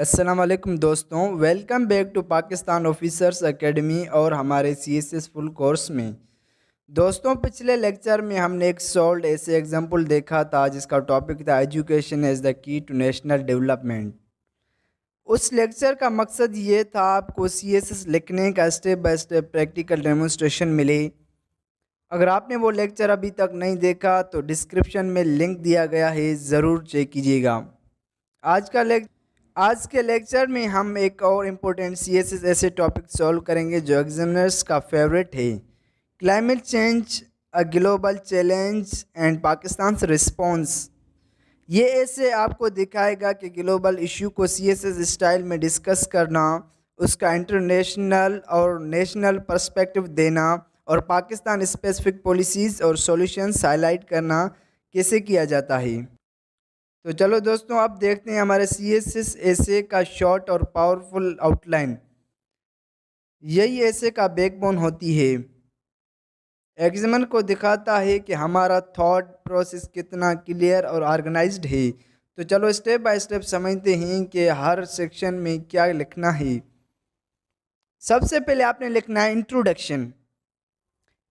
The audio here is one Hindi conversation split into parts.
अस्सलाम वालेकुम दोस्तों, welcome back to Pakistan officers academy और हमारे सीएसएस फुल कोर्स में। दोस्तों, पिछले लेक्चर में हमने एक सॉल्व ऐसे एग्जाम्पल देखा था जिसका टॉपिक था education as the key to national development. उस लेक्चर का मकसद ये था आपको सीएसएस लिखने का step by step practical demonstration मिले। अगर आपने वो लेक्चर अभी तक नहीं देखा तो डिस्क्रिप्शन में लिंक दिया गया है, ज़रूर चेक कीजिएगा। आज के लेक्चर में हम एक और इम्पोर्टेंट सीएसएस ऐसे टॉपिक सॉल्व करेंगे जो एग्जामिनर्स का फेवरेट है, climate change a global challenge and Pakistan response. ये ऐसे आपको दिखाएगा कि ग्लोबल इशू को सीएसएस स्टाइल में डिस्कस करना, उसका इंटरनेशनल और नेशनल पर्सपेक्टिव देना और पाकिस्तान स्पेसिफिक पॉलिसीज़ और सॉल्यूशंस हाईलाइट करना कैसे किया जाता है। तो चलो दोस्तों, अब देखते हैं हमारे सीएसएस ऐसे का शॉर्ट और पावरफुल आउटलाइन। यही ऐसे का बैकबोन होती है। एग्जामिनर को दिखाता है कि हमारा थॉट प्रोसेस कितना क्लियर और ऑर्गेनाइज्ड है। तो चलो स्टेप बाय स्टेप समझते हैं कि हर सेक्शन में क्या लिखना है। सबसे पहले आपने लिखना है इंट्रोडक्शन।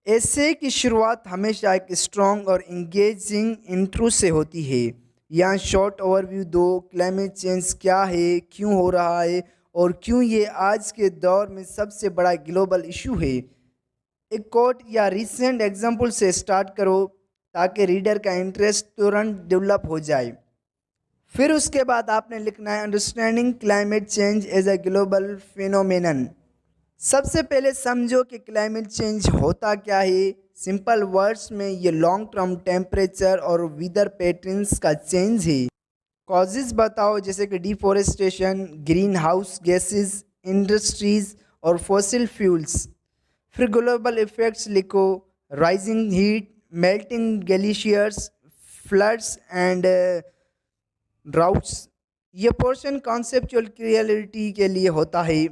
ऐसे की शुरुआत हमेशा एक स्ट्रॉन्ग और इंगेजिंग इंट्रो से होती है। यहाँ शॉर्ट ओवरव्यू दो, क्लाइमेट चेंज क्या है, क्यों हो रहा है और क्यों ये आज के दौर में सबसे बड़ा ग्लोबल इशू है। एक कोट या रिसेंट एग्जांपल से स्टार्ट करो ताकि रीडर का इंटरेस्ट तुरंत डेवलप हो जाए। फिर उसके बाद आपने लिखना है understanding climate change as a global phenomenon. सबसे पहले समझो कि क्लाइमेट चेंज होता क्या है। सिंपल वर्ड्स में ये लॉन्ग टर्म टेम्परेचर और वेदर पैटर्न्स का चेंज है। कॉजेज़ बताओ, जैसे कि deforestation, green house gases, industries और फॉसिल फ्यूल्स। फिर ग्लोबल इफेक्ट्स लिखो, rising heat, melting glaciers, floods and droughts. ये पोर्शन कॉन्सेप्चुअल क्लियरिटी के लिए होता है।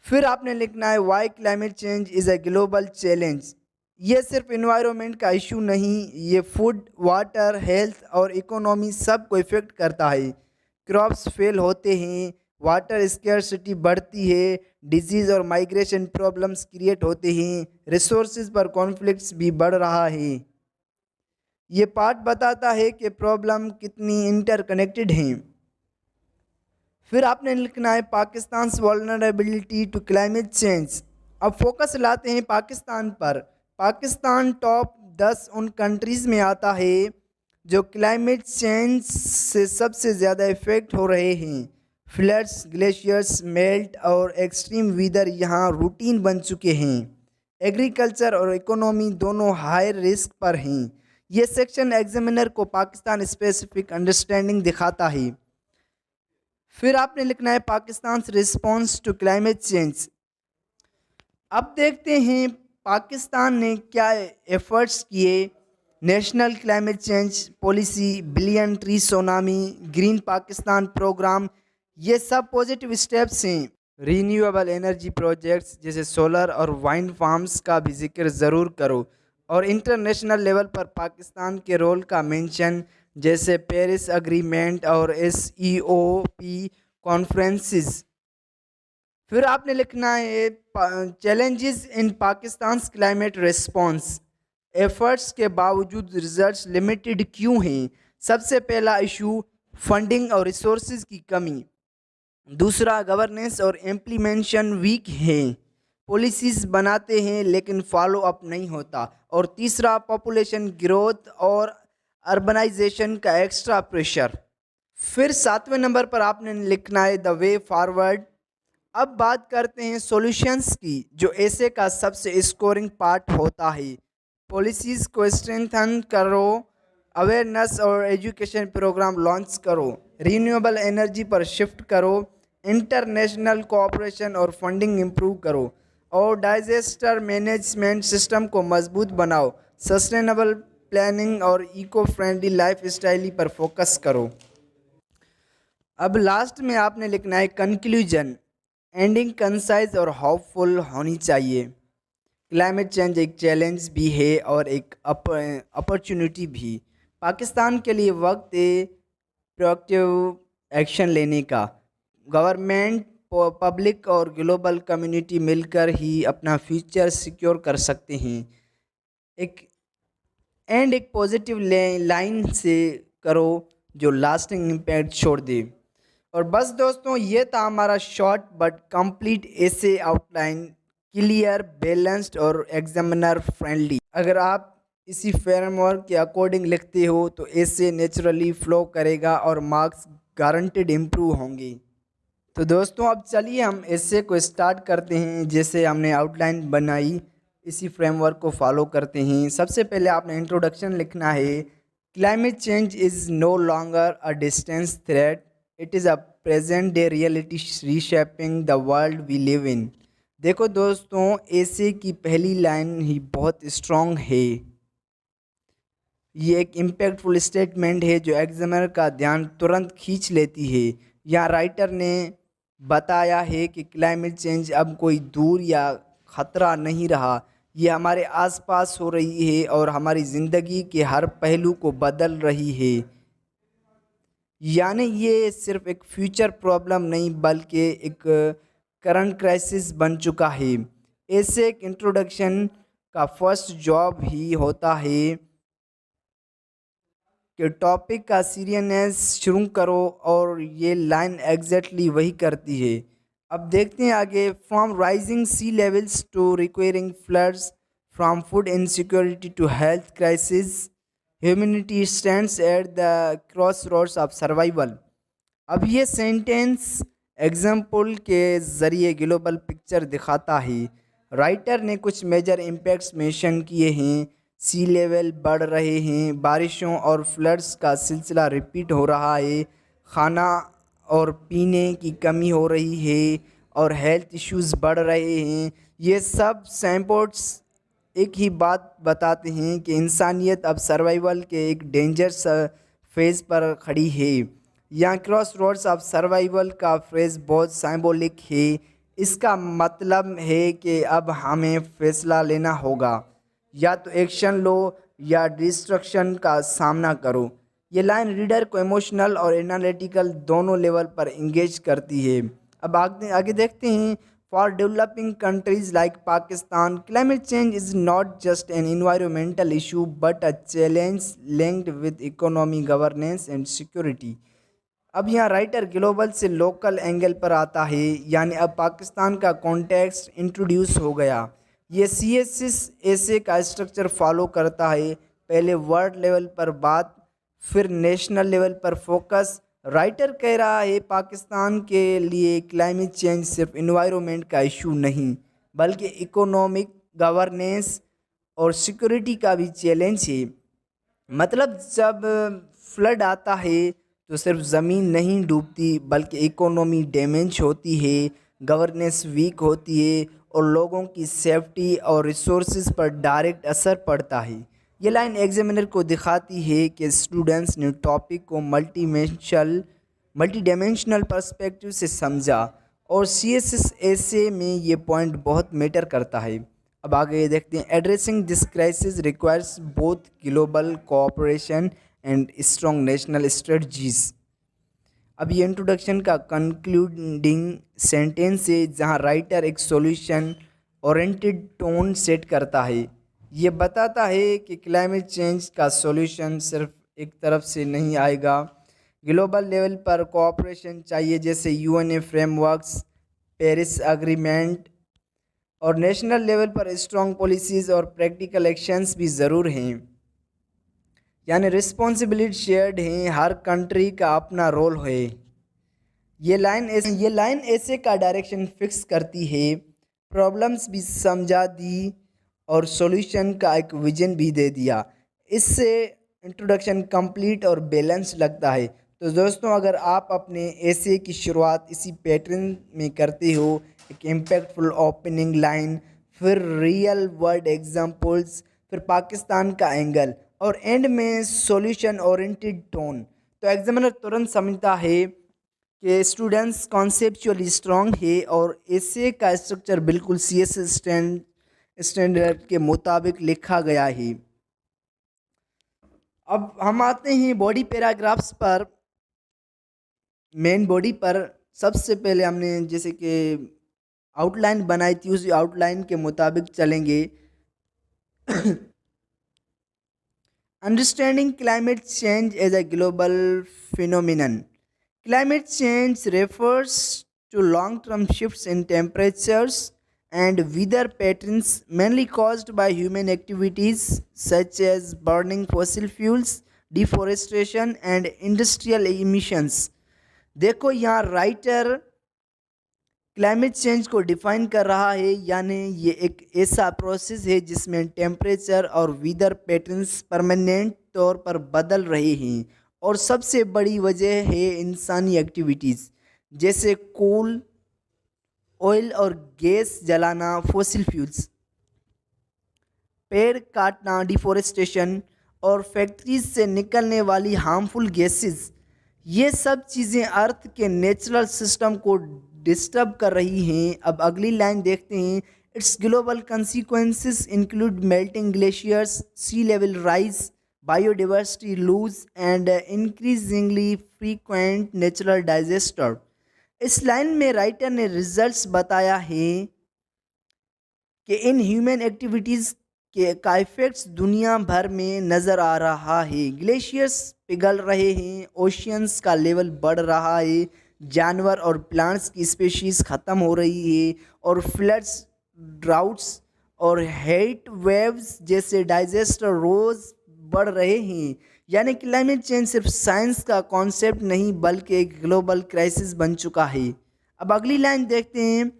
फिर आपने लिखना है why climate change is a global challenge. ये सिर्फ इन्वायरमेंट का इशू नहीं, ये फूड, वाटर, हेल्थ और इकोनॉमी सब को इफ़ेक्ट करता है। क्रॉप्स फेल होते हैं, वाटर स्केर्सिटी बढ़ती है, डिजीज़ और माइग्रेशन प्रॉब्लम्स क्रिएट होते हैं, रिसोर्सेज पर कॉन्फ्लिक्ट्स भी बढ़ रहा है। ये पार्ट बताता है कि प्रॉब्लम कितनी इंटरकनेक्टेड हैं। फिर आपने लिखना है Pakistan vulnerability to climate change. अब फोकस लाते हैं पाकिस्तान पर। पाकिस्तान टॉप 10 उन कंट्रीज़ में आता है जो क्लाइमेट चेंज से सबसे ज़्यादा इफ़ेक्ट हो रहे हैं। फ्लड्स, ग्लेशियर्स मेल्ट और एक्सट्रीम वेदर यहाँ रूटीन बन चुके हैं। एग्रीकल्चर और इकोनॉमी दोनों हाई रिस्क पर हैं। ये सेक्शन एग्जामिनर को पाकिस्तान स्पेसिफिक अंडरस्टैंडिंग दिखाता है। फिर आपने लिखना है Pakistan response to climate change. अब देखते हैं पाकिस्तान ने क्या एफर्ट्स किए। National climate change policy, billion tree tsunami, green Pakistan programme, ये सब पॉजिटिव स्टेप्स हैं। रीन्यूएबल एनर्जी प्रोजेक्ट्स जैसे सोलर और वाइंड फार्म्स का भी जिक्र ज़रूर करो। और इंटरनेशनल लेवल पर पाकिस्तान के रोल का मेंशन, जैसे पेरिस अग्रीमेंट और SEOP कॉन्फ्रेंसेस। फिर आपने लिखना है challenges in Pakistan climate response. Efforts के बावजूद रिजल्ट्स लिमिटेड क्यों हैं। सबसे पहला इशू फंडिंग और रिसोर्सेज की कमी। दूसरा, गवर्नेंस और इम्प्लीमेंटेशन वीक हैं, पॉलिसीज़ बनाते हैं लेकिन फॉलो अप नहीं होता। और तीसरा, पॉपुलेशन ग्रोथ और अर्बनाइजेशन का एक्स्ट्रा प्रेशर। फिर 7वें नंबर पर आपने लिखना है द वे फॉरवर्ड। अब बात करते हैं सॉल्यूशंस की, जो ऐसे का सबसे स्कोरिंग पार्ट होता है। पॉलिसीज़ को स्ट्रेंथन करो, अवेयरनेस और एजुकेशन प्रोग्राम लॉन्च करो, रीन्यूएबल एनर्जी पर शिफ्ट करो, इंटरनेशनल कोऑपरेशन और फंडिंग इम्प्रूव करो और डिजास्टर मैनेजमेंट सिस्टम को मजबूत बनाओ। सस्टेनेबल प्लानिंग और इको फ्रेंडली लाइफ स्टाइल पर फोकस करो। अब लास्ट में आपने लिखना है कंक्लूजन। एंडिंग कंसाइज और होपफुल होनी चाहिए। क्लाइमेट चेंज एक चैलेंज भी है और एक अपॉर्चुनिटी भी। पाकिस्तान के लिए वक्त है प्रोएक्टिव एक्शन लेने का। गवर्नमेंट, पब्लिक और ग्लोबल कम्युनिटी मिलकर ही अपना फ्यूचर सिक्योर कर सकते हैं। एक एक पॉजिटिव लाइन से करो जो लास्टिंग इम्पैक्ट छोड़ दे। और बस दोस्तों, ये था हमारा short but complete essay outline, clear, balanced और एग्जामिनर फ्रेंडली। अगर आप इसी फ्रेमवर्क के अकॉर्डिंग लिखते हो तो एसे नेचुरली फ्लो करेगा और मार्क्स गारंटेड इम्प्रूव होंगे। तो दोस्तों, अब चलिए हम एसे को स्टार्ट करते हैं। जैसे हमने आउटलाइन बनाई, इसी फ्रेमवर्क को फॉलो करते हैं। सबसे पहले आपने इंट्रोडक्शन लिखना है। Climate change is no longer a distance threat, it is a present day reality reshaping the world we live in. देखो दोस्तों, एसे की पहली लाइन ही बहुत स्ट्रॉन्ग है। ये एक इम्पैक्टफुल स्टेटमेंट है जो एग्जामिनर का ध्यान तुरंत खींच लेती है। यहाँ राइटर ने बताया है कि क्लाइमेट चेंज अब कोई दूर या ख़तरा नहीं रहा, ये हमारे आसपास हो रही है और हमारी ज़िंदगी के हर पहलू को बदल रही है। यानी ये सिर्फ एक फ्यूचर प्रॉब्लम नहीं बल्कि एक करंट क्राइसिस बन चुका है। ऐसे एक इंट्रोडक्शन का फर्स्ट जॉब ही होता है कि टॉपिक का सीरियसनेस शुरू करो, और ये लाइन एग्जैक्टली वही करती है। अब देखते हैं आगे। From rising sea levels to requiring floods, from food insecurity to health crisis, humanity stands at the cross roads of survival. अब ये सेंटेंस एग्जाम्पल के ज़रिए ग्लोबल पिक्चर दिखाता है। राइटर ने कुछ मेजर इम्पैक्ट्स मेंशन किए हैं। सी लेवल बढ़ रहे हैं, बारिशों और फ्लड्स का सिलसिला रिपीट हो रहा है, खाना और पीने की कमी हो रही है, और हेल्थ इश्यूज बढ़ रहे हैं। ये सब सैंपोर्ट्स एक ही बात बताते हैं कि इंसानियत अब सर्वाइवल के एक डेंजरस फेज़ पर खड़ी है। यहाँ क्रॉस रोड्स ऑफ सर्वाइवल का फ्रेज़ बहुत सिंबॉलिक है। इसका मतलब है कि अब हमें फैसला लेना होगा, या तो एक्शन लो या डिस्ट्रक्शन का सामना करो। ये लाइन रीडर को इमोशनल और एनालिटिकल दोनों लेवल पर इंगेज करती है। अब आगे आगे देखते हैं। For developing countries like Pakistan, climate change is not just an environmental issue but a challenge linked with economy, governance and security. अब यहाँ राइटर ग्लोबल से लोकल एंगल पर आता है, यानी अब पाकिस्तान का कॉन्टेक्स्ट इंट्रोड्यूस हो गया। ये सी एस एस ऐसे का स्ट्रक्चर फॉलो करता है। पहले वर्ल्ड लेवल पर बात, फिर नेशनल लेवल पर फोकस। राइटर कह रहा है पाकिस्तान के लिए क्लाइमेट चेंज सिर्फ इन्वायरमेंट का इशू नहीं बल्कि इकोनॉमिक, गवर्नेंस और सिक्योरिटी का भी चैलेंज है। मतलब जब फ्लड आता है तो सिर्फ ज़मीन नहीं डूबती बल्कि इकोनॉमी डैमेज होती है, गवर्नेंस वीक होती है और लोगों की सेफ्टी और रिसोर्सेज पर डायरेक्ट असर पड़ता है। ये लाइन एग्जामिनर को दिखाती है कि स्टूडेंट्स ने टॉपिक को मल्टी डायमेंशनल पर्सपेक्टिव से समझा, और सी एस एस ऐसे में ये पॉइंट बहुत मैटर करता है। अब आगे ये देखते हैं। Addressing this crisis requires both global cooperation and strong national strategies. अब ये इंट्रोडक्शन का कंक्लूडिंग सेंटेंस है जहाँ राइटर एक सॉल्यूशन ओरिएंटेड टोन सेट करता है। ये बताता है कि क्लाइमेट चेंज का सॉल्यूशन सिर्फ एक तरफ से नहीं आएगा, ग्लोबल लेवल पर कोऑपरेशन चाहिए, जैसे यूएनए फ्रेमवर्क्स, पेरिस एग्रीमेंट, और नेशनल लेवल पर स्ट्रॉन्ग पॉलिसीज़ और प्रैक्टिकल एक्शंस भी ज़रूर हैं। यानी रिस्पॉन्सिबिलिटी शेयर्ड है, हर कंट्री का अपना रोल है। ये लाइन ऐसे का डायरेक्शन फिक्स करती है, प्रॉब्लम्स भी समझा दी और सॉल्यूशन का एक विजन भी दे दिया। इससे इंट्रोडक्शन कंप्लीट और बैलेंस लगता है। तो दोस्तों, अगर आप अपने ऐसे की शुरुआत इसी पैटर्न में करते हो, एक इम्पैक्टफुल ओपनिंग लाइन, फिर रियल वर्ल्ड एग्जांपल्स, फिर पाकिस्तान का एंगल और एंड में सॉल्यूशन ओरिएंटेड टोन, तो एग्जामिनर तुरंत समझता है कि स्टूडेंट्स कॉन्सेप्चुअली स्ट्रांग है और ऐसे का स्ट्रक्चर बिल्कुल सी एस स्टैंडर्ड के मुताबिक लिखा गया है। अब हम आते हैं बॉडी पैराग्राफ्स पर, मेन बॉडी पर। सबसे पहले हमने जैसे कि आउटलाइन बनाई थी, उसी आउटलाइन के मुताबिक चलेंगे। Understanding climate change as a global phenomenon. Climate change refers to long-term shifts in temperatures and weather patterns mainly caused by human activities such as burning fossil fuels, deforestation and industrial emissions. देखो यहाँ राइटर क्लाइमेट चेंज को डिफाइन कर रहा है, यानी ये एक ऐसा प्रोसेस है जिसमें टेम्परेचर और वेदर पैटर्न्स परमानेंट तौर पर बदल रहे हैं और सबसे बड़ी वजह है इंसानी एक्टिविटीज़ जैसे कोल, ऑयल और गैस जलाना, फॉसिल फ्यूल्स, पेड़ काटना, डिफोरेस्टेशन और फैक्ट्रीज से निकलने वाली हार्मफुल गैसेस। ये सब चीज़ें अर्थ के नेचुरल सिस्टम को डिस्टर्ब कर रही हैं। अब अगली लाइन देखते हैं। Its global consequences include melting glaciers, sea level rise, biodiversity loss and increasingly frequent natural disaster. इस लाइन में राइटर ने रिजल्ट्स बताया है कि इन ह्यूमन एक्टिविटीज़ के का इफेक्ट्स दुनिया भर में नज़र आ रहा है। ग्लेशियर्स पिघल रहे हैं, ओशियंस का लेवल बढ़ रहा है, जानवर और प्लांट्स की स्पीशीज़ ख़त्म हो रही है और फ्लड्स, ड्राउट्स और हीट वेव्स जैसे डिजास्टर रोज़ बढ़ रहे हैं। यानी क्लाइमेट चेंज सिर्फ साइंस का कॉन्सेप्ट नहीं बल्कि एक ग्लोबल क्राइसिस बन चुका है। अब अगली लाइन देखते हैं।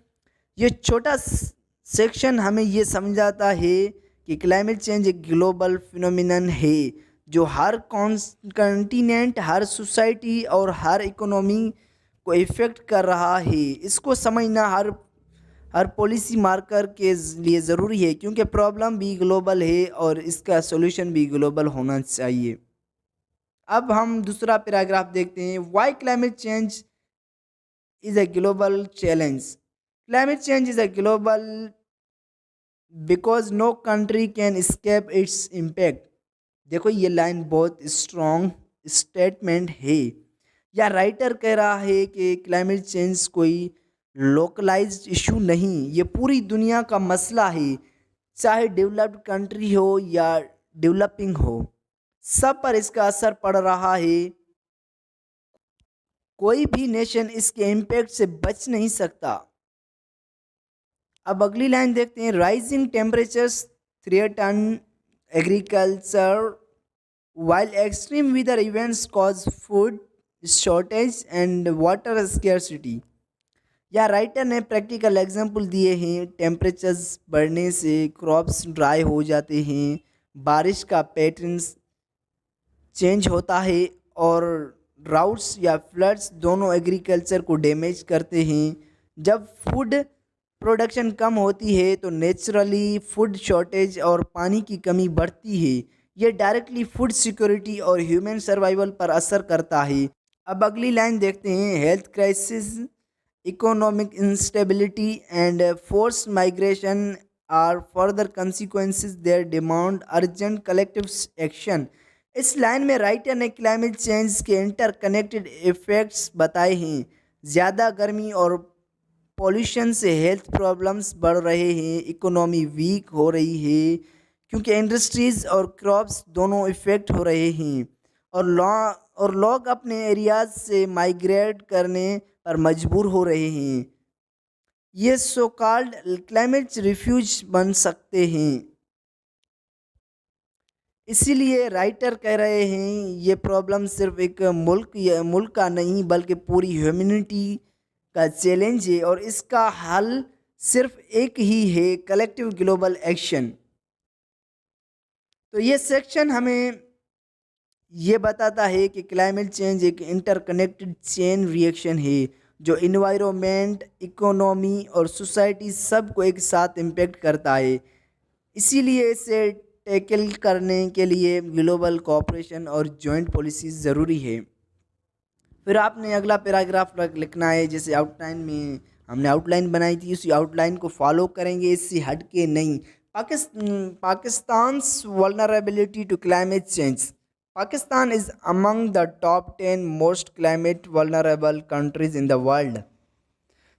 ये छोटा सेक्शन हमें ये समझाता है कि क्लाइमेट चेंज एक ग्लोबल फिनोमिनन है जो हर कॉन्टिनेंट, हर सोसाइटी और हर इकोनॉमी को इफ़ेक्ट कर रहा है। इसको समझना हर पॉलिसी मार्कर के लिए ज़रूरी है क्योंकि प्रॉब्लम भी ग्लोबल है और इसका सॉल्यूशन भी ग्लोबल होना चाहिए। अब हम दूसरा पैराग्राफ देखते हैं। Why climate change is a global challenge. Climate change is a global because no country can escape its impact. देखो ये लाइन बहुत स्ट्रॉन्ग स्टेटमेंट है। या राइटर कह रहा है कि क्लाइमेट चेंज कोई लोकलाइज्ड इशू नहीं, ये पूरी दुनिया का मसला है, चाहे डेवलप्ड कंट्री हो या डेवलपिंग हो, सब पर इसका असर पड़ रहा है। कोई भी नेशन इसके इम्पैक्ट से बच नहीं सकता। अब अगली लाइन देखते हैं। Rising temperatures threaten agriculture while extreme weather events cause food shortage and water scarcity। या राइटर ने प्रैक्टिकल एग्जांपल दिए हैं। टेम्परेचर्स बढ़ने से क्रॉप्स ड्राई हो जाते हैं, बारिश का पैटर्न्स चेंज होता है और ड्राउट्स या फ्लड्स दोनों एग्रीकल्चर को डैमेज करते हैं। जब फूड प्रोडक्शन कम होती है तो नेचुरली फूड शॉर्टेज और पानी की कमी बढ़ती है। ये डायरेक्टली फूड सिक्योरिटी और ह्यूमन सर्वाइवल पर असर करता है। अब अगली लाइन देखते हैं। Health crisis, economic instability and forced migration are further consequences there demand urgent collective action. इस लाइन में राइटर ने क्लाइमेट चेंज के इंटरकनेक्टेड इफेक्ट्स बताए हैं। ज़्यादा गर्मी और पॉल्यूशन से हेल्थ प्रॉब्लम्स बढ़ रहे हैं, इकोनॉमी वीक हो रही है क्योंकि इंडस्ट्रीज़ और क्रॉप्स दोनों इफ़ेक्ट हो रहे हैं और लोग अपने एरियाज से माइग्रेट करने पर मजबूर हो रहे हैं। ये सो कॉल्ड क्लाइमेट रिफ्यूज बन सकते हैं। इसीलिए राइटर कह रहे हैं ये प्रॉब्लम सिर्फ एक मुल्क का नहीं बल्कि पूरी ह्यूमैनिटी का चैलेंज है और इसका हल सिर्फ एक ही है, कलेक्टिव ग्लोबल एक्शन। तो ये सेक्शन हमें ये बताता है कि क्लाइमेट चेंज एक इंटरकनेक्टेड चेन रिएक्शन है जो इन्वायरमेंट, इकोनॉमी और सोसाइटी सब को एक साथ इम्पेक्ट करता है। इसीलिए इसे टैकल करने के लिए ग्लोबल कोऑपरेशन और जॉइंट पॉलिसीज़ ज़रूरी है। फिर आपने अगला पैराग्राफ लिखना है। जैसे आउटलाइन में हमने आउटलाइन बनाई थी उसी आउटलाइन को फॉलो करेंगे, इससे हट के नहीं। Pakistan vulnerability to climate change. Pakistan is among the top 10 most climate vulnerable countries in the world.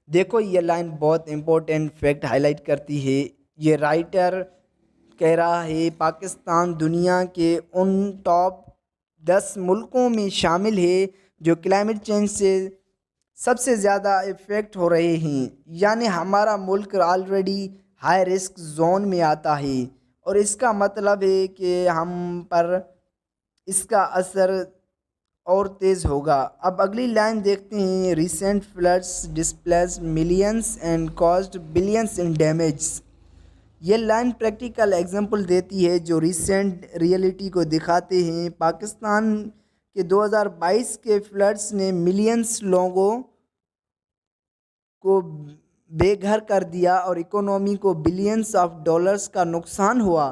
देखो ये लाइन बहुत इंपॉर्टेंट फैक्ट हाईलाइट करती है। ये राइटर कह रहा है पाकिस्तान दुनिया के उन टॉप 10 मुल्कों में शामिल है जो क्लाइमेट चेंज से सबसे ज़्यादा इफ़ेक्ट हो रहे हैं। यानी हमारा मुल्क ऑलरेडी हाई रिस्क जोन में आता है और इसका मतलब है कि हम पर इसका असर और तेज़ होगा। अब अगली लाइन देखते हैं। Recent floods displace millions and cost billions in damage. ये लाइन प्रैक्टिकल एग्जांपल देती है जो रिसेंट रियलिटी को दिखाते हैं। पाकिस्तान के 2022 के फ्लड्स ने मिलियंस लोगों को बेघर कर दिया और इकोनॉमी को बिलियंस ऑफ डॉलर्स का नुकसान हुआ।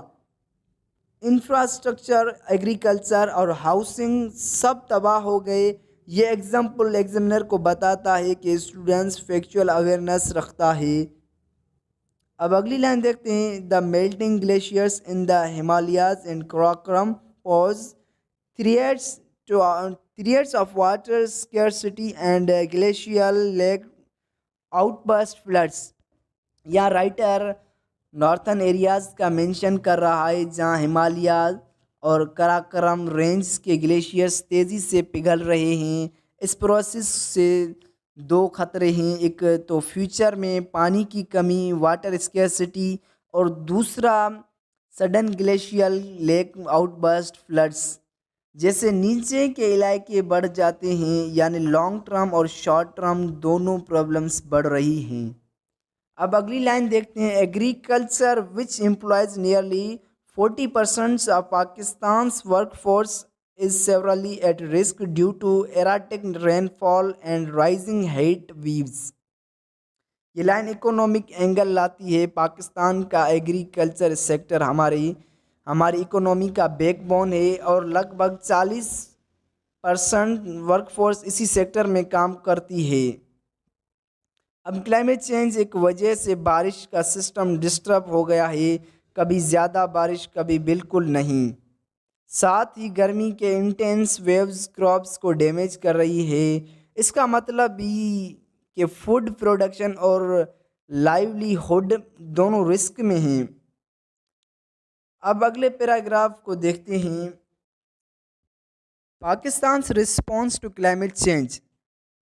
इंफ्रास्ट्रक्चर, एग्रीकल्चर और हाउसिंग सब तबाह हो गए। ये एग्जाम्पल एग्जामिनर को बताता है कि स्टूडेंट्स फैक्चुअल अवेयरनेस रखता है। अब अगली लाइन देखते हैं। The melting glaciers in the Himalayas and Karakoram pause threats of water scarcity and glacial lake outburst floods. या राइटर नॉर्थन एरियाज़ का मेंशन कर रहा है जहां हिमालय और कराकोरम रेंज के ग्लेशियर्स तेज़ी से पिघल रहे हैं। इस प्रोसेस से दो खतरे हैं, एक तो फ्यूचर में पानी की कमी, वाटर स्कैरसिटी, और दूसरा sudden glacial lake outburst floods. जैसे नीचे के इलाके बढ़ जाते हैं, यानी लॉन्ग टर्म और शॉर्ट टर्म दोनों प्रॉब्लम्स बढ़ रही हैं। अब अगली लाइन देखते हैं। Agriculture which employs nearly 40% of Pakistan's workforce is severely at risk due to erratic rainfall and rising heat waves. ये लाइन इकोनॉमिक एंगल लाती है। पाकिस्तान का एग्रीकल्चर सेक्टर हमारी इकोनॉमी का बैकबोन है और लगभग 40% वर्कफोर्स इसी सेक्टर में काम करती है। अब क्लाइमेट चेंज एक वजह से बारिश का सिस्टम डिस्टर्ब हो गया है, कभी ज़्यादा बारिश कभी बिल्कुल नहीं। साथ ही गर्मी के इंटेंस वेव्स क्रॉप्स को डैमेज कर रही है। इसका मतलब भी कि फूड प्रोडक्शन और लाइवलीहुड दोनों रिस्क में हैं। अब अगले पैराग्राफ को देखते हैं। Pakistan's response to climate change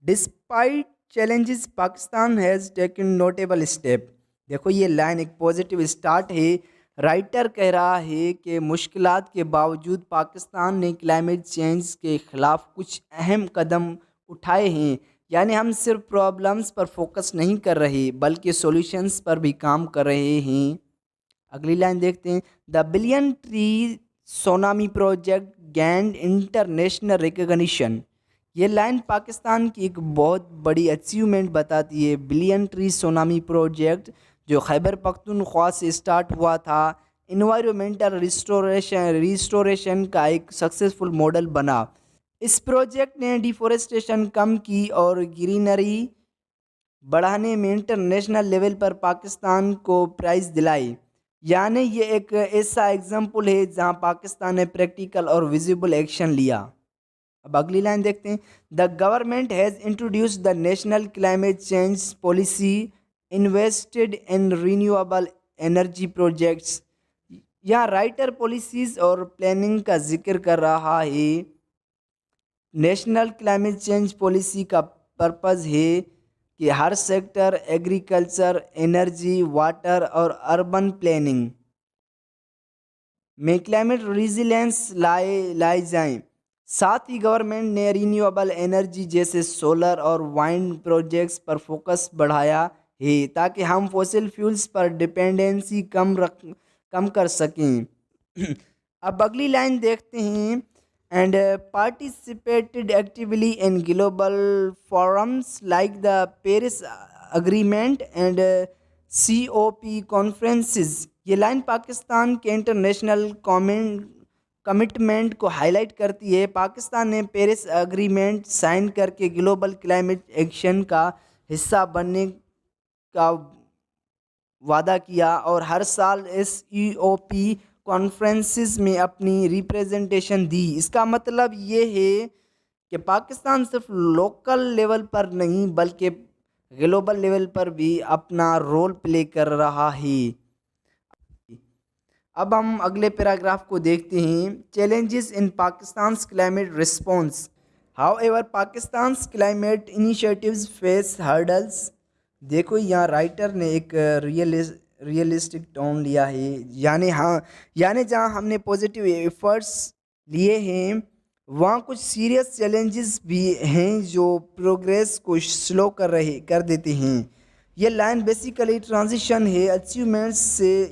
despite challenges Pakistan has taken notable step. देखो ये लाइन एक पॉजिटिव स्टार्ट है। राइटर कह रहा है कि मुश्किलात के बावजूद पाकिस्तान ने क्लाइमेट चेंज के ख़िलाफ़ कुछ अहम कदम उठाए हैं। यानी हम सिर्फ प्रॉब्लम्स पर फोकस नहीं कर रहे बल्कि सॉल्यूशंस पर भी काम कर रहे हैं। अगली लाइन देखते हैं। The billion tree tsunami project gained international recognition. ये लाइन पाकिस्तान की एक बहुत बड़ी अचीवमेंट बताती है। बिलियन ट्री सोनामी प्रोजेक्ट जो खैबर पख्तूनख्वा से स्टार्ट हुआ था, इन्वायरमेंटल रिस्टोरेशन का एक सक्सेसफुल मॉडल बना। इस प्रोजेक्ट ने डिफोरेस्टेशन कम की और ग्रीनरी बढ़ाने में इंटरनेशनल लेवल पर पाकिस्तान को प्राइज़ दिलाई। यानी ये एक ऐसा एग्जाम्पल है जहां पाकिस्तान ने प्रैक्टिकल और विजिबल एक्शन लिया। अब अगली लाइन देखते हैं। The government has introduced the national climate change policy, invested in renewable energy projects. यहाँ राइटर पॉलिसीज़ और प्लानिंग का जिक्र कर रहा है। नेशनल क्लाइमेट चेंज पॉलिसी का पर्पज़ है कि हर सेक्टर, एग्रीकल्चर, एनर्जी, वाटर और अर्बन प्लानिंग में क्लाइमेट रिजिलेंस लाए जाएं। साथ ही गवर्नमेंट ने रिन्यूएबल एनर्जी जैसे सोलर और वाइंड प्रोजेक्ट्स पर फोकस बढ़ाया है ताकि हम फॉसिल फ्यूल्स पर डिपेंडेंसी कम कर सकें। अब अगली लाइन देखते हैं। And participated actively in global forums like the Paris agreement and COP conferences. ये लाइन पाकिस्तान के इंटरनेशनल कमिटमेंट को हाईलाइट करती है। पाकिस्तान ने पेरिस अग्रीमेंट साइन करके ग्लोबल क्लाइमेट एक्शन का हिस्सा बनने का वादा किया और हर साल इस COP कॉन्फ्रेंसेस में अपनी रिप्रेजेंटेशन दी। इसका मतलब ये है कि पाकिस्तान सिर्फ लोकल लेवल पर नहीं बल्कि ग्लोबल लेवल पर भी अपना रोल प्ले कर रहा है। अब हम अगले पैराग्राफ को देखते हैं, challenges in Pakistan climate response. How ever Pakistan climate initiatives face hurdles. देखो यहाँ राइटर ने एक रियलिस्टिक टोन लिया है, यानी जहाँ हमने पॉजिटिव एफर्ट्स लिए हैं वहाँ कुछ सीरियस चैलेंजेस भी हैं जो प्रोग्रेस को स्लो कर देते हैं। ये लाइन बेसिकली ट्रांजिशन है अचीवमेंट्स से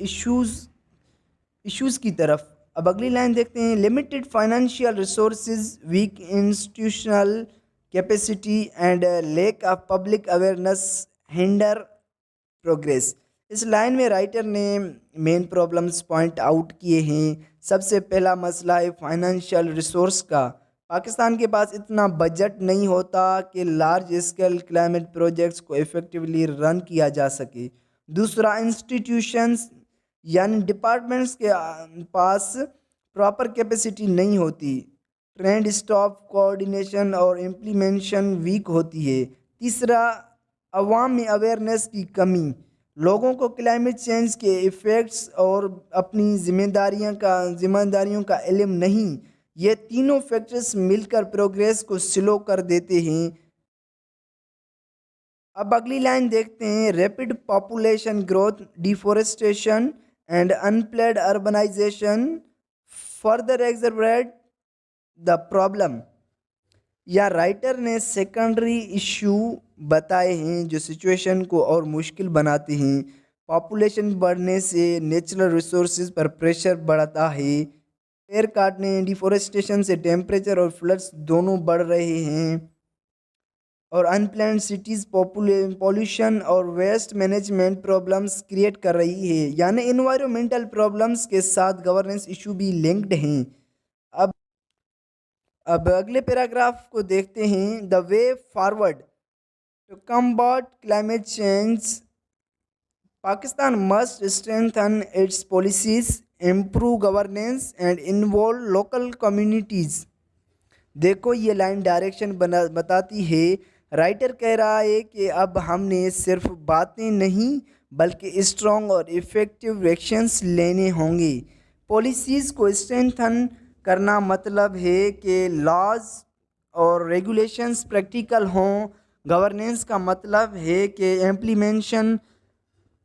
इश्यूज़ की तरफ। अब अगली लाइन देखते हैं, limited financial resources, weak institutional capacity and lack of public awareness hinder progress. इस लाइन में राइटर ने मेन प्रॉब्लम्स पॉइंट आउट किए हैं। सबसे पहला मसला है फाइनेंशियल रिसोर्स का। पाकिस्तान के पास इतना बजट नहीं होता कि लार्ज स्केल क्लाइमेट प्रोजेक्ट्स को इफ़ेक्टिवली रन किया जा सके। दूसरा, इंस्टीट्यूशंस यानी डिपार्टमेंट्स के पास प्रॉपर कैपेसिटी नहीं होती। ट्रेंड स्टॉप कोऑर्डिनेशन और इम्प्लीमेंटेशन वीक होती है। तीसरा, अवाम में अवेयरनेस की कमी। लोगों को क्लाइमेट चेंज के इफ़ेक्ट्स और अपनी जिम्मेदारियों का इल्म नहीं। ये तीनों फैक्टर्स मिलकर प्रोग्रेस को स्लो कर देते हैं। अब अगली लाइन देखते हैं, rapid population growth, deforestation and unplanned urbanisation further exacerbate the problem. या राइटर ने सेकेंडरी इशू बताए हैं जो सिचुएशन को और मुश्किल बनाते हैं। पॉपुलेशन बढ़ने से नेचुरल रिसोर्सेज पर प्रेशर बढ़ता है। पेड़ काटने, डिफोरेस्टेशन से टेम्परेचर और फ्लड्स दोनों बढ़ रहे हैं। और अनप्लान्ड सिटीज़ पॉल्यूशन और वेस्ट मैनेजमेंट प्रॉब्लम्स क्रिएट कर रही है। यानी इन्वायरमेंटल प्रॉब्लम्स के साथ गवर्नेंस इशू भी लिंक्ड हैं। अब अब अगले पैराग्राफ को देखते हैं, the way forward to combat climate change. Pakistan must strengthen its policies, improve governance and involve local communities. देखो ये लाइन डायरेक्शन बताती है। राइटर कह रहा है कि अब हमने सिर्फ बातें नहीं बल्कि स्ट्रॉन्ग और इफ़ेक्टिव एक्शंस लेने होंगे। पॉलिसीज़ को स्ट्रेंथन करना मतलब है कि लॉज और रेगुलेशंस प्रैक्टिकल हों। गवर्नेंस का मतलब है कि इम्प्लीमेंटेशन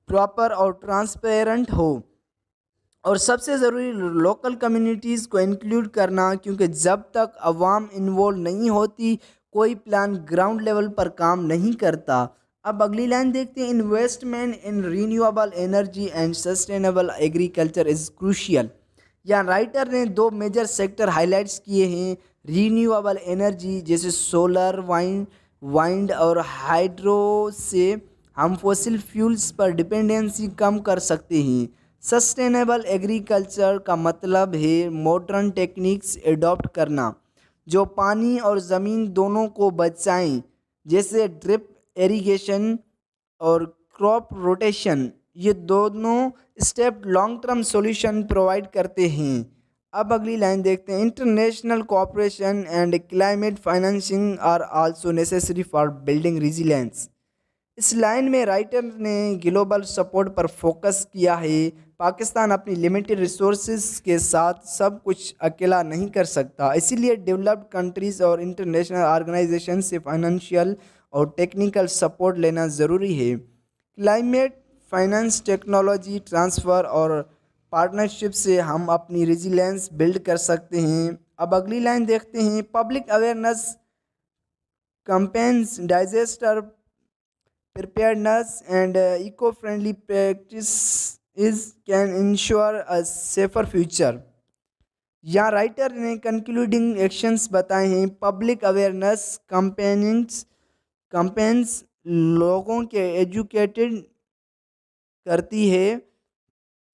प्रॉपर और ट्रांसपेरेंट हो। और सबसे ज़रूरी, लोकल कम्युनिटीज़ को इंक्लूड करना, क्योंकि जब तक अवाम इन्वॉल्व नहीं होती कोई प्लान ग्राउंड लेवल पर काम नहीं करता। अब अगली लाइन देखते हैं, investment in renewable energy and sustainable agriculture is crucial. यहाँ राइटर ने दो मेजर सेक्टर हाईलाइट्स किए हैं। रीन्यूएबल एनर्जी जैसे सोलर, वाइंड और हाइड्रो से हम फॉसिल फ्यूल्स पर डिपेंडेंसी कम कर सकते हैं। सस्टेनेबल एग्रीकल्चर का मतलब है मॉडर्न टेक्निक्स एडॉप्ट करना जो पानी और ज़मीन दोनों को बचाएं, जैसे ड्रिप इरिगेशन और क्रॉप रोटेशन। ये दोनों step long term solution provide करते हैं। अब अगली लाइन देखते हैं, international cooperation and climate financing are also necessary for building resilience. इस लाइन में राइटर ने ग्लोबल सपोर्ट पर फोकस किया है। पाकिस्तान अपनी लिमिटेड रिसोर्सेज के साथ सब कुछ अकेला नहीं कर सकता, इसीलिए डेवलप्ड कंट्रीज़ और इंटरनेशनल ऑर्गेनाइजेशन से फाइनेंशियल और टेक्निकल सपोर्ट लेना ज़रूरी है। क्लाइमेट फाइनेंस, टेक्नोलॉजी ट्रांसफ़र और पार्टनरशिप से हम अपनी रेजिलियंस बिल्ड कर सकते हैं। अब अगली लाइन देखते हैं, public awareness campaigns, disaster preparedness and eco-friendly practices can ensure a safer future। यहाँ राइटर ने कंक्लूडिंग एक्शंस बताए हैं। पब्लिक अवेयरनेस कैंपेन्स लोगों के एजुकेटेड करती है।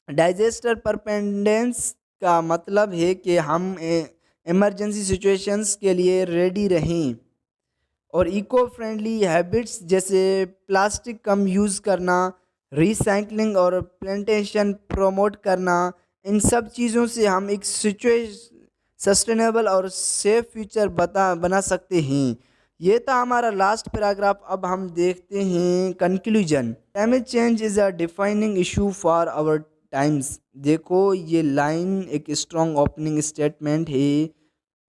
डिजास्टर प्रिपेयर्डनेस का मतलब है कि हम इमरजेंसी सिचुएशंस के लिए रेडी रहें। और इको फ्रेंडली हैबिट्स जैसे प्लास्टिक कम यूज़ करना, रिसाइकलिंग और प्लांटेशन प्रमोट करना, इन सब चीज़ों से हम एक सस्टेनेबल और सेफ फ्यूचर बना सकते हैं। ये था हमारा लास्ट पैराग्राफ। अब हम देखते हैं conclusion. Climate change is a defining issue for our times. देखो ये लाइन एक स्ट्रॉन्ग ओपनिंग स्टेटमेंट है।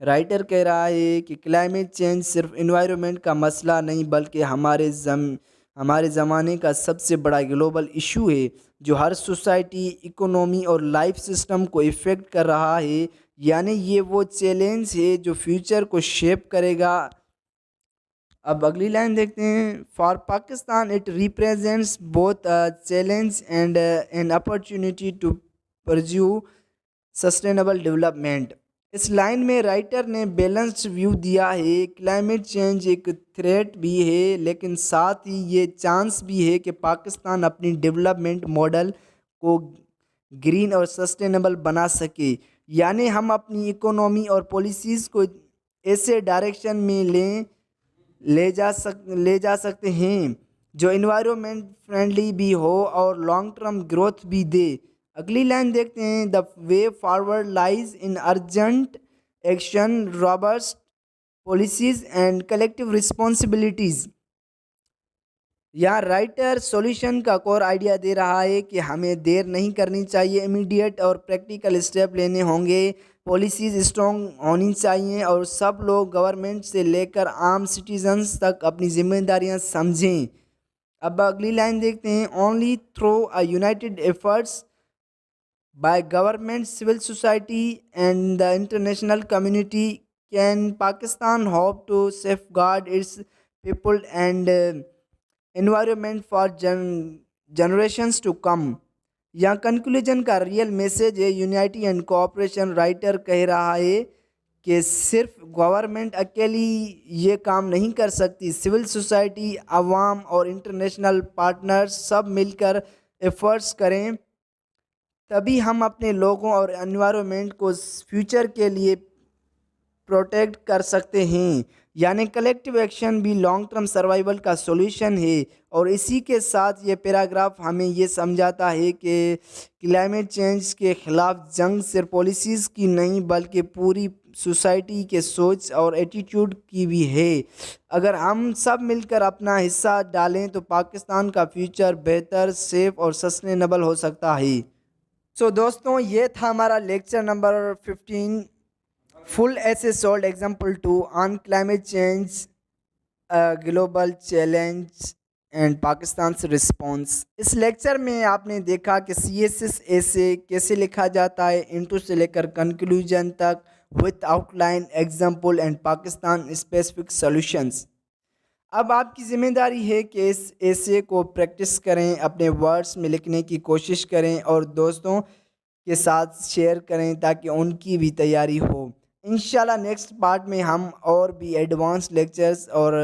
राइटर कह रहा है कि क्लाइमेट चेंज सिर्फ इन्वायरमेंट का मसला नहीं बल्कि हमारे ज़माने का सबसे बड़ा ग्लोबल इशू है जो हर सोसाइटी, इकोनॉमी और लाइफ सिस्टम को इफ़ेक्ट कर रहा है। यानी ये वो चैलेंज है जो फ्यूचर को शेप करेगा। अब अगली लाइन देखते हैं। For Pakistan it represents both a challenge and an opportunity to pursue sustainable development. इस लाइन में राइटर ने बैलेंस्ड व्यू दिया है। क्लाइमेट चेंज एक थ्रेट भी है लेकिन साथ ही ये चांस भी है कि पाकिस्तान अपनी डेवलपमेंट मॉडल को ग्रीन और सस्टेनेबल बना सके। यानी हम अपनी इकोनॉमी और पॉलिसीज़ को ऐसे डायरेक्शन में ले जा सकते हैं जो इन्वायरमेंट फ्रेंडली भी हो और लॉन्ग टर्म ग्रोथ भी दे। अगली लाइन देखते हैं। The way forward lies in urgent action, robust policies and collective responsibilities. यहाँ राइटर सॉल्यूशन का कोर आइडिया दे रहा है कि हमें देर नहीं करनी चाहिए, इमीडिएट और प्रैक्टिकल स्टेप लेने होंगे। पॉलिसीज़ स्ट्रॉन्ग होनी चाहिए और सब लोग गवर्नमेंट से लेकर आम सिटीजन्स तक अपनी जिम्मेदारियां समझें। अब अगली लाइन देखते हैं। Only through a united efforts by government, civil society and the international community can Pakistan hope to safeguard its people and environment for generations to come. यहाँ कंक्लूजन का रियल मैसेज है यूनिटी एंड कोऑपरेशन। राइटर कह रहा है कि सिर्फ गवर्नमेंट अकेली ये काम नहीं कर सकती, सिविल सोसाइटी, आवाम और इंटरनेशनल पार्टनर्स सब मिलकर एफर्ट्स करें तभी हम अपने लोगों और एनवायरनमेंट को फ्यूचर के लिए प्रोटेक्ट कर सकते हैं। यानी कलेक्टिव एक्शन भी लॉन्ग टर्म सर्वाइवल का सॉल्यूशन है। और इसी के साथ ये पैराग्राफ हमें ये समझाता है कि क्लाइमेट चेंज के ख़िलाफ़ जंग सिर्फ पॉलिसीज़ की नहीं बल्कि पूरी सोसाइटी के सोच और एटीट्यूड की भी है। अगर हम सब मिलकर अपना हिस्सा डालें तो पाकिस्तान का फ्यूचर बेहतर, सेफ और सस्टेनेबल हो सकता है। सो दोस्तों, ये था हमारा लेक्चर नंबर 15, फुल ऐसे sold example 2 on climate change, global challenge and Pakistan response. इस लेक्चर में आपने देखा कि CSS ऐसे कैसे लिखा जाता है, इंट्रो से लेकर कंक्लूजन तक, with outline, example and Pakistan specific solutions. अब आपकी ज़िम्मेदारी है कि इस ऐसे को प्रैक्टिस करें, अपने वर्ड्स में लिखने की कोशिश करें और दोस्तों के साथ शेयर करें ताकि उनकी भी तैयारी हो। इंशाल्लाह नेक्स्ट पार्ट में हम और भी एडवांस लेक्चर्स और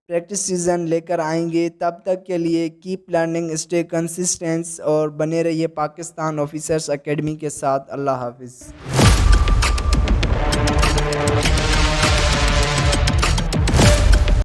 प्रैक्टिस सीजन लेकर आएंगे। तब तक के लिए कीप लर्निंग, स्टे कंसिस्टेंट और बने रहिए पाकिस्तान ऑफिसर्स एकेडमी के साथ। अल्लाह हाफिज़।